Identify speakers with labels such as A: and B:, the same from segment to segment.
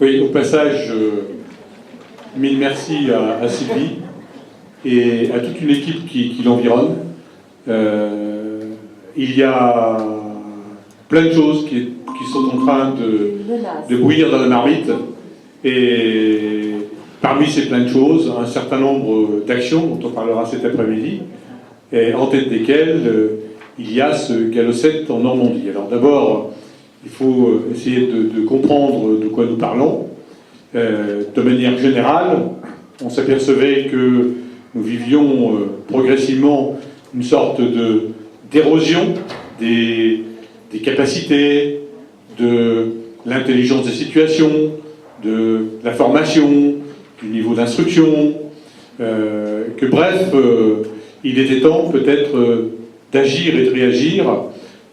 A: Oui, au passage, mille merci à Sylvie et à toute une équipe qui l'environne. Il y a plein de choses qui sont en train de bouillir dans la marmite. Et parmi ces plein de choses, un certain nombre d'actions dont on parlera cet après-midi, et en tête desquelles il y a ce Galop 7 en Normandie. Alors d'abord, il faut essayer de comprendre de quoi nous parlons. De manière générale, on s'apercevait que nous vivions progressivement une sorte d'érosion des capacités, de l'intelligence des situations, de la formation, du niveau d'instruction, que bref, il était temps peut-être d'agir et de réagir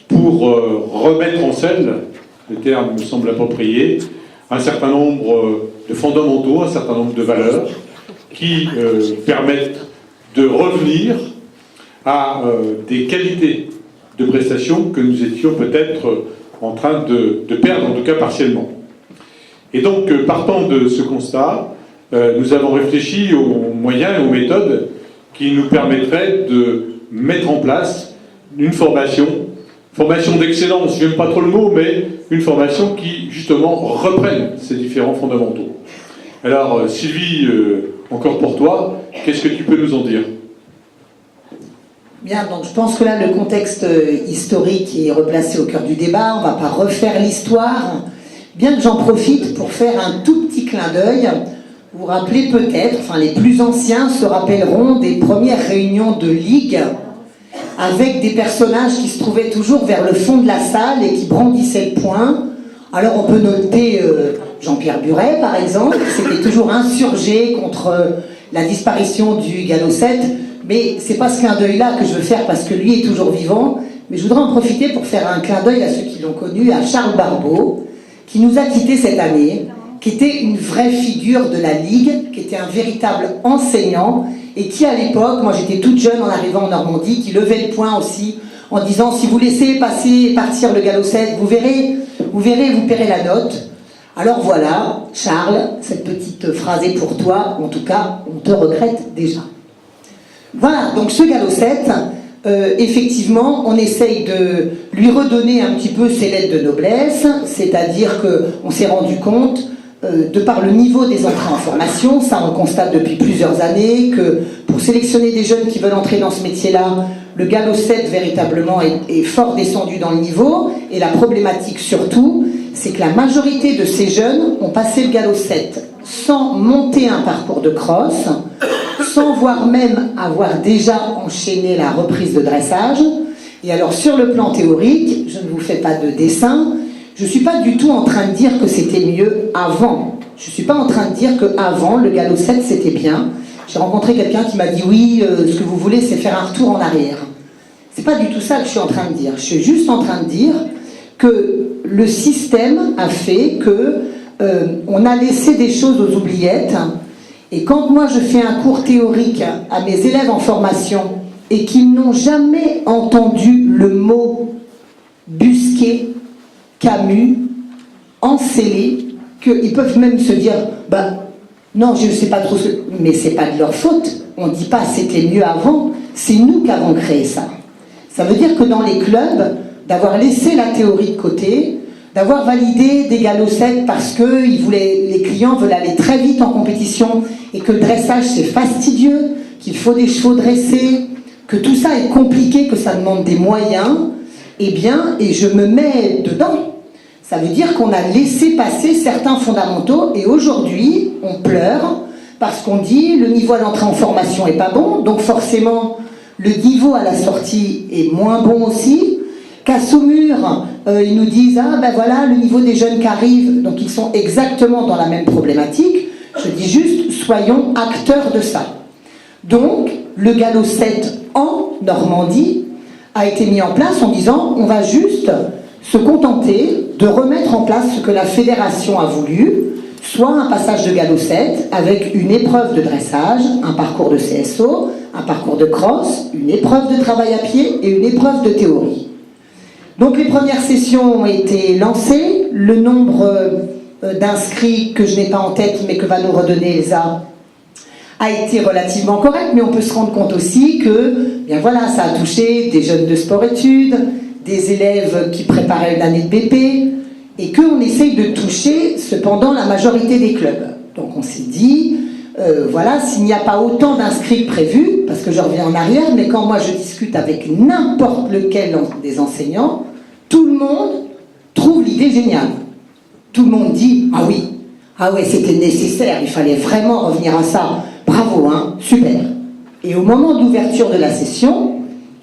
A: pour remettre en selle, le terme me semble approprié, un certain nombre de fondamentaux, un certain nombre de valeurs qui permettent de revenir à des qualités de prestations que nous étions peut-être en train de perdre, en tout cas partiellement. Et donc, partant de ce constat, nous avons réfléchi aux moyens et aux méthodes qui nous permettraient de mettre en place une formation d'excellence, je n'aime pas trop le mot, mais une formation qui, justement, reprenne ces différents fondamentaux. Alors, Sylvie, encore pour toi, qu'est-ce que tu peux nous en dire ?
B: Bien, donc je pense que là, le contexte historique est replacé au cœur du débat. On ne va pas refaire l'histoire, bien que j'en profite pour faire un tout petit clin d'œil. Vous vous rappelez peut-être, enfin les plus anciens se rappelleront des premières réunions de ligue avec des personnages qui se trouvaient toujours vers le fond de la salle et qui brandissaient le poing. Alors on peut noter Jean-Pierre Buret, par exemple, qui s'était toujours insurgé contre la disparition du Galop 7, mais c'est pas ce clin d'œil-là que je veux faire parce que lui est toujours vivant, mais je voudrais en profiter pour faire un clin d'œil à ceux qui l'ont connu, à Charles Barbeau, qui nous a quittés cette année, qui était une vraie figure de la Ligue, qui était un véritable enseignant, et qui à l'époque, moi j'étais toute jeune en arrivant en Normandie, qui levait le poing aussi, en disant si vous laissez partir le Galop 7, vous verrez, vous paierez la note. Alors voilà, Charles, cette petite phrase est pour toi, en tout cas, on te regrette déjà. Voilà, donc ce Galop 7, effectivement, on essaye de lui redonner un petit peu ses lettres de noblesse, c'est-à-dire qu'on s'est rendu compte, de par le niveau des entrées en formation, ça on constate depuis plusieurs années, que pour sélectionner des jeunes qui veulent entrer dans ce métier-là, le Galop 7 véritablement est fort descendu dans le niveau, et la problématique surtout, c'est que la majorité de ces jeunes ont passé le Galop 7 sans monter un parcours de cross, sans voire même avoir déjà enchaîné la reprise de dressage. Et alors sur le plan théorique, je ne vous fais pas de dessin, je ne suis pas du tout en train de dire que c'était mieux avant. Je ne suis pas en train de dire qu'avant, le Galop 7 c'était bien. J'ai rencontré quelqu'un qui m'a dit oui, ce que vous voulez c'est faire un retour en arrière. C'est pas du tout ça que je suis en train de dire. Je suis juste en train de dire que le système a fait que on a laissé des choses aux oubliettes. Et quand moi je fais un cours théorique à mes élèves en formation et qu'ils n'ont jamais entendu le mot Busquet, Camus, Encelé, qu'ils peuvent même se dire non, je ne sais pas trop mais c'est pas de leur faute. On ne dit pas c'était mieux avant, c'est nous qui avons créé ça. Ça veut dire que dans les clubs, d'avoir laissé la théorie de côté, d'avoir validé des galops 7 parce que les clients veulent aller très vite en compétition et que le dressage c'est fastidieux, qu'il faut des chevaux dressés, que tout ça est compliqué, que ça demande des moyens, et je me mets dedans. Ça veut dire qu'on a laissé passer certains fondamentaux et aujourd'hui on pleure parce qu'on dit le niveau à l'entrée en formation est pas bon, donc forcément le niveau à la sortie est moins bon aussi. Qu'à Saumur, ils nous disent voilà le niveau des jeunes qui arrivent, donc ils sont exactement dans la même problématique. Je dis juste soyons acteurs de ça. Donc le Galop 7 en Normandie a été mis en place en disant on va juste se contenter de remettre en place ce que la fédération a voulu, soit un passage de Galop 7 avec une épreuve de dressage, un parcours de CSO, un parcours de cross, une épreuve de travail à pied et une épreuve de théorie. Donc les premières sessions ont été lancées, le nombre d'inscrits que je n'ai pas en tête, mais que va nous redonner Elsa, a été relativement correct, mais on peut se rendre compte aussi que, bien voilà, ça a touché des jeunes de sport-études, des élèves qui préparaient une année de BP, et qu'on essaye de toucher cependant la majorité des clubs. Donc on s'est dit, voilà, s'il n'y a pas autant d'inscrits que prévu, parce que je reviens en arrière, mais quand moi je discute avec n'importe lequel des enseignants, tout le monde trouve l'idée géniale. Tout le monde dit, ah ouais, c'était nécessaire, il fallait vraiment revenir à ça. Bravo, hein, super. Et au moment de l'ouverture de la session,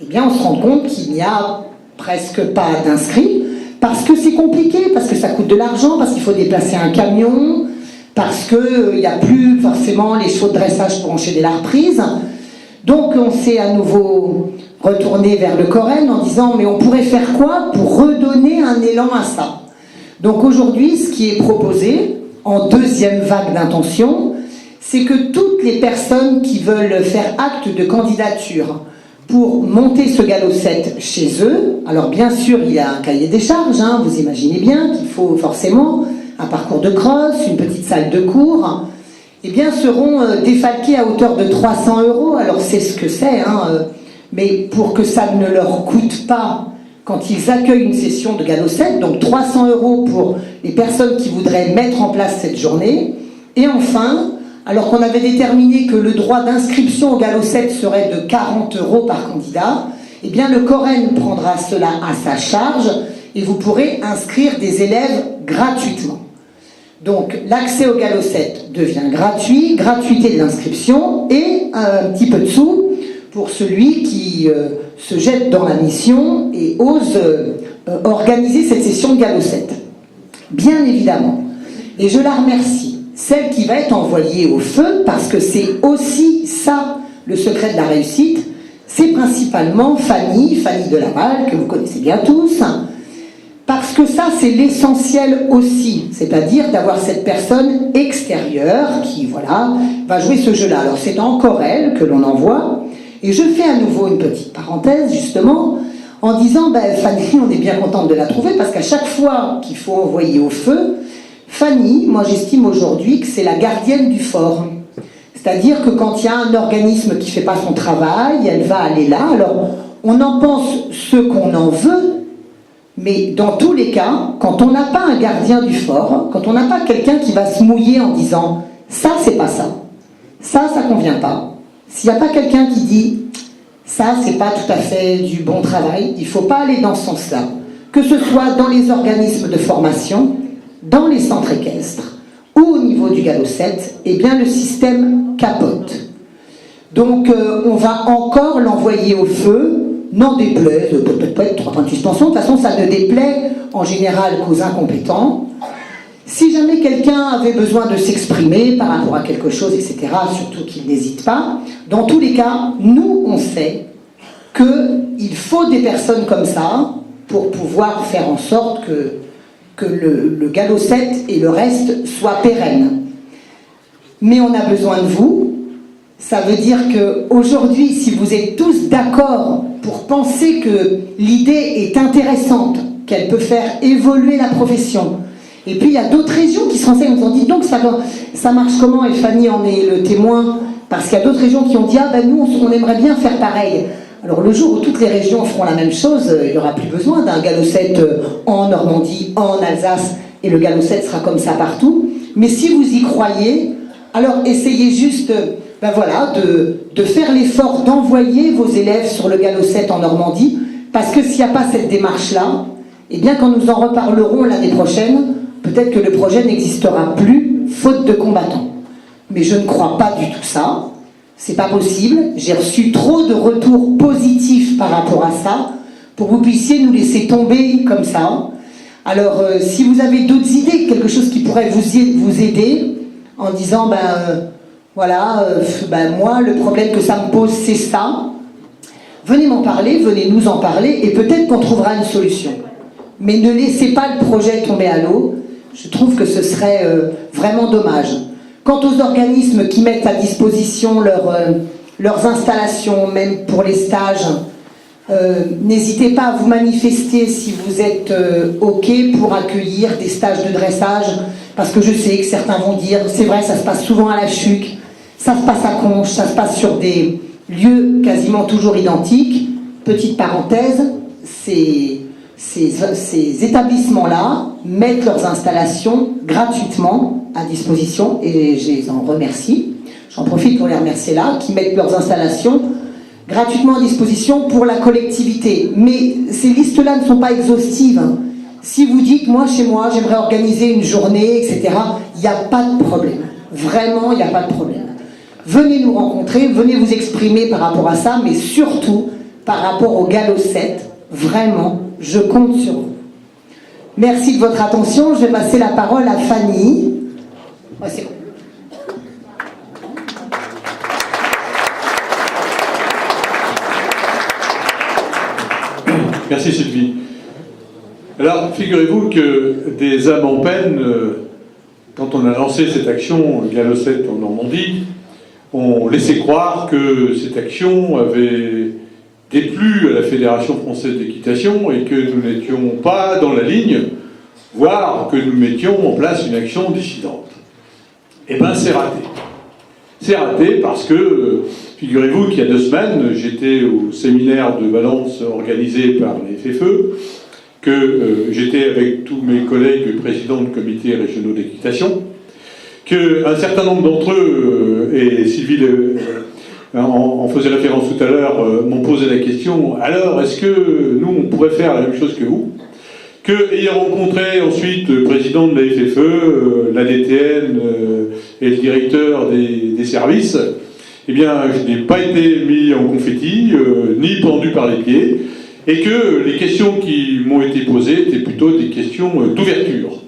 B: eh bien, on se rend compte qu'il n'y a presque pas d'inscrits, parce que c'est compliqué, parce que ça coûte de l'argent, parce qu'il faut déplacer un camion, parce qu'il n'y a plus forcément les chevaux de dressage pour enchaîner la reprise. Donc on s'est à nouveau retourné vers le Coren en disant, mais on pourrait faire quoi pour redonner un élan à ça? Donc aujourd'hui, ce qui est proposé, en deuxième vague d'intention, c'est que toutes les personnes qui veulent faire acte de candidature pour monter ce galop 7 chez eux, alors bien sûr il y a un cahier des charges, hein, vous imaginez bien qu'il faut forcément un parcours de cross, une petite salle de cours, eh bien seront défalqués à hauteur de 300 €, alors c'est ce que c'est, hein, mais pour que ça ne leur coûte pas quand ils accueillent une session de galop 7, donc 300 € pour les personnes qui voudraient mettre en place cette journée, et enfin, alors qu'on avait déterminé que le droit d'inscription au galop 7 serait de 40 € par candidat, eh bien le Coren prendra cela à sa charge et vous pourrez inscrire des élèves gratuitement. Donc l'accès au galop 7 devient gratuit, gratuité de l'inscription et un petit peu de sous pour celui qui se jette dans la mission et ose organiser cette session de galop 7. Bien évidemment. Et je la remercie. Celle qui va être envoyée au feu, parce que c'est aussi ça le secret de la réussite, c'est principalement Fanny de Laval, que vous connaissez bien tous, parce que ça c'est l'essentiel aussi, c'est-à-dire d'avoir cette personne extérieure qui, voilà, va jouer ce jeu-là. Alors c'est encore elle que l'on envoie, et je fais à nouveau une petite parenthèse, justement, en disant, Fanny, on est bien contente de la trouver, parce qu'à chaque fois qu'il faut envoyer au feu, Fanny, moi j'estime aujourd'hui que c'est la gardienne du fort. C'est-à-dire que quand il y a un organisme qui ne fait pas son travail, elle va aller là. Alors, on en pense ce qu'on en veut, mais dans tous les cas, quand on n'a pas un gardien du fort, quand on n'a pas quelqu'un qui va se mouiller en disant « ça, c'est pas ça, ça convient pas », s'il n'y a pas quelqu'un qui dit « ça, c'est pas tout à fait du bon travail », il ne faut pas aller dans ce sens-là. Que ce soit dans les organismes de formation, dans les centres équestres ou au niveau du galop 7, eh bien le système capote. Donc on va encore l'envoyer au feu, n'en déplaise, peut-être 3 points de suspension, de toute façon ça ne déplaît en général qu'aux incompétents. Si jamais quelqu'un avait besoin de s'exprimer par rapport à quelque chose, etc., surtout qu'il n'hésite pas, dans tous les cas, nous on sait qu'il faut des personnes comme ça pour pouvoir faire en sorte que le galop 7 et le reste soient pérennes. Mais on a besoin de vous. Ça veut dire qu'aujourd'hui, si vous êtes tous d'accord pour penser que l'idée est intéressante, qu'elle peut faire évoluer la profession, et puis il y a d'autres régions qui se renseignent en disant, dites donc ça marche comment, et Fanny en est le témoin, parce qu'il y a d'autres régions qui ont dit, nous on aimerait bien faire pareil. Alors le jour où toutes les régions feront la même chose, il n'y aura plus besoin d'un galop 7 en Normandie, en Alsace, et le galop 7 sera comme ça partout. Mais si vous y croyez, alors essayez juste de faire l'effort d'envoyer vos élèves sur le galop 7 en Normandie, parce que s'il n'y a pas cette démarche-là, eh bien quand nous en reparlerons l'année prochaine, peut-être que le projet n'existera plus, faute de combattants. Mais je ne crois pas du tout ça. C'est pas possible, j'ai reçu trop de retours positifs par rapport à ça, pour que vous puissiez nous laisser tomber comme ça. Alors, si vous avez d'autres idées, quelque chose qui pourrait vous aider, en disant, moi, le problème que ça me pose, c'est ça, venez m'en parler, venez nous en parler, et peut-être qu'on trouvera une solution. Mais ne laissez pas le projet tomber à l'eau, je trouve que ce serait vraiment dommage. Quant aux organismes qui mettent à disposition leurs installations, même pour les stages, n'hésitez pas à vous manifester si vous êtes OK pour accueillir des stages de dressage, parce que je sais que certains vont dire, c'est vrai, ça se passe souvent à la Chuc, ça se passe à Conches, ça se passe sur des lieux quasiment toujours identiques. Petite parenthèse, ces établissements-là mettent leurs installations gratuitement à disposition, et je les en remercie. J'en profite pour les remercier là, qui mettent leurs installations gratuitement à disposition pour la collectivité. Mais ces listes-là ne sont pas exhaustives. Si vous dites, moi, chez moi, j'aimerais organiser une journée, etc., il n'y a pas de problème. Vraiment, il n'y a pas de problème. Venez nous rencontrer, venez vous exprimer par rapport à ça, mais surtout par rapport au Galop 7. Vraiment, je compte sur vous. Merci de votre attention. Je vais passer la parole à Fanny. Ouais, c'est bon.
A: Merci Sylvie. Alors, figurez-vous que des âmes en peine, quand on a lancé cette action Galop 7 en Normandie, ont laissé croire que cette action avait déplu à la Fédération française d'équitation et que nous n'étions pas dans la ligne, voire que nous mettions en place une action dissidente. Eh bien, c'est raté. C'est raté parce que, figurez-vous qu'il y a 2 semaines, j'étais au séminaire de Valence organisé par les FFE, que j'étais avec tous mes collègues présidents de comités régionaux d'équitation, qu'un certain nombre d'entre eux, et Sylvie en faisait référence tout à l'heure, m'ont posé la question, alors est-ce que nous on pourrait faire la même chose que vous ? Que, ayant rencontré ensuite le président de la FFE, l'ADTN et le directeur des services, eh bien, je n'ai pas été mis en confetti, ni pendu par les pieds, et que les questions qui m'ont été posées étaient plutôt des questions d'ouverture.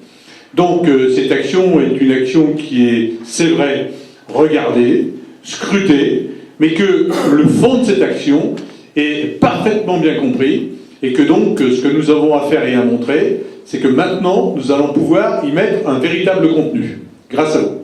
A: Donc, cette action est une action qui est, c'est vrai, regardée, scrutée, mais que le fond de cette action est parfaitement bien compris, et que donc, ce que nous avons à faire et à montrer, c'est que maintenant, nous allons pouvoir y mettre un véritable contenu. Grâce à vous.